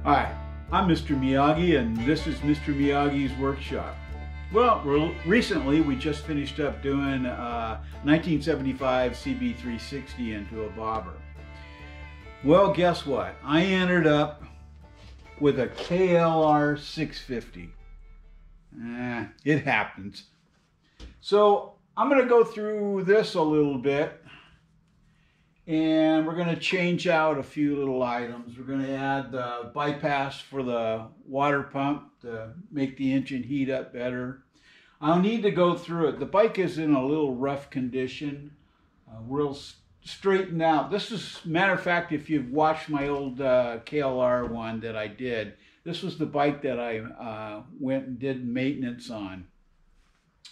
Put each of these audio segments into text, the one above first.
Hi, I'm Mr. Miyagi, and this is Mr. Miyagi's Workshop. Well, recently we just finished up doing 1975 CB360 into a bobber. Well, guess what? I ended up with a KLR 650. It happens. So I'm going to go through this a little bit, and we're going to change out a few little items. We're going to add the bypass for the water pump to make the engine heat up better. I'll need to go through it. The bike is in a little rough condition. We'll straighten out. This is, matter of fact, if you've watched my old KLR one that I did, this was the bike that I went and did maintenance on.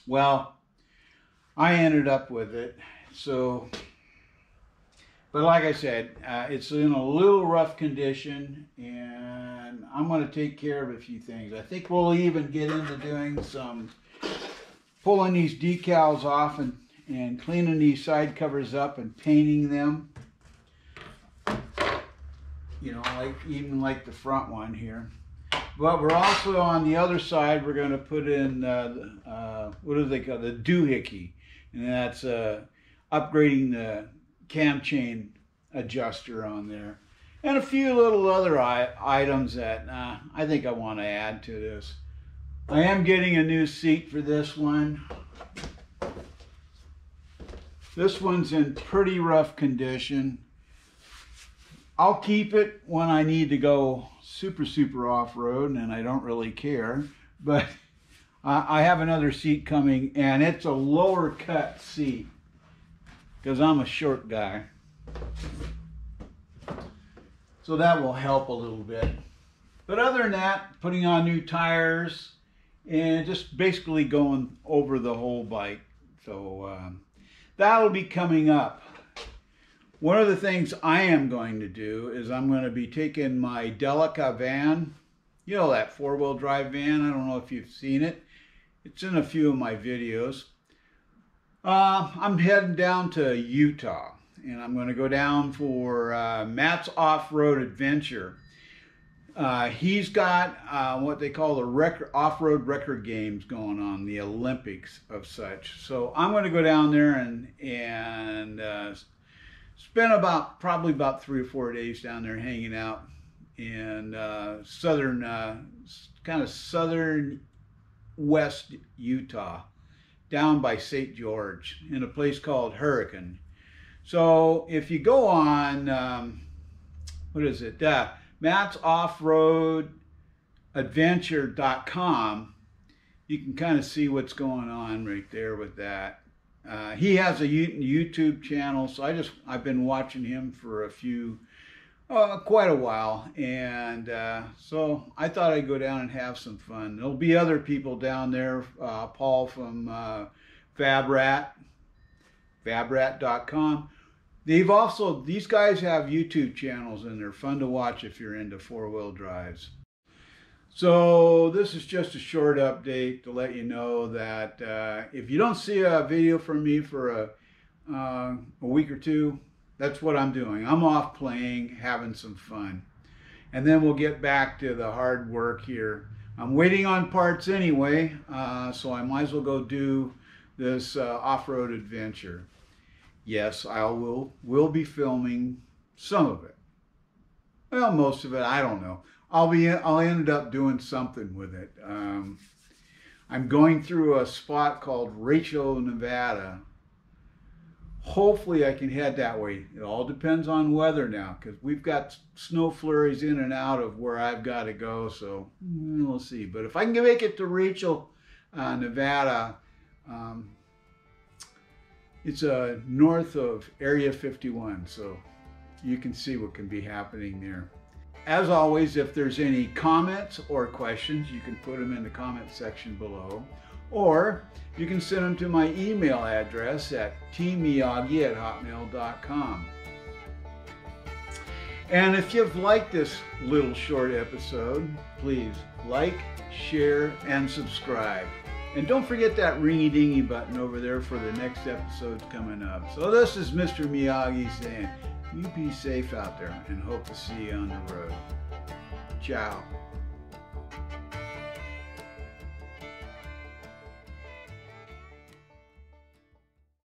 Well, I ended up with it. But like I said, it's in a little rough condition, and I'm going to take care of a few things. I think we'll even get into doing some pulling these decals off and cleaning these side covers up and painting them. You know, even like the front one here. But we're also on the other side, we're going to put in, what do they call it? The doohickey. And that's upgrading the cam chain adjuster on there, and a few little other items that I think I want to add to this. I am getting a new seat for this one. This one's in pretty rough condition. I'll keep it when I need to go super off-road, and I don't really care, but I have another seat coming, and it's a lower cut seat because I'm a short guy. So that will help a little bit. But other than that, putting on new tires and just basically going over the whole bike. So that'll be coming up. One of the things I am going to do is I'm going to be taking my Delica van. You know, that four-wheel drive van. I don't know if you've seen it. It's in a few of my videos. I'm heading down to Utah, and I'm going to go down for Matt's Off-Road Adventure. He's got what they call the off-road record games going on, the Olympics of such. So I'm going to go down there and spend probably about 3 or 4 days down there hanging out in kind of southern west Utah, down by St. George in a place called Hurricane. So if you go on, what is it? Matt's Off-Road Adventure.com, you can kind of see what's going on right there with that. He has a YouTube channel, so I've been watching him for quite a while, and so I thought I'd go down and have some fun. There'll be other people down there, Paul from Fabrat.com. These guys have YouTube channels, and they're fun to watch if you're into four-wheel drives. So this is just a short update to let you know that if you don't see a video from me for a week or two, that's what I'm doing. I'm off playing, having some fun. And then we'll get back to the hard work here. I'm waiting on parts anyway, so I might as well go do this off-road adventure. Yes, I will be filming some of it. Well, most of it, I don't know. I'll end up doing something with it. I'm going through a spot called Rachel, Nevada. Hopefully I can head that way. It all depends on weather now, because we've got snow flurries in and out of where I've got to go, so we'll see. But if I can make it to Rachel, Nevada, it's north of Area 51, so you can see what can be happening there. As always, if there's any comments or questions, you can put them in the comment section below. Or you can send them to my email address at tmiyagi@hotmail.com. And if you've liked this little short episode, please like, share, and subscribe. And don't forget that ringy-dingy button over there for the next episodes coming up. So this is Mr. Miyagi saying, you be safe out there, and hope to see you on the road. Ciao.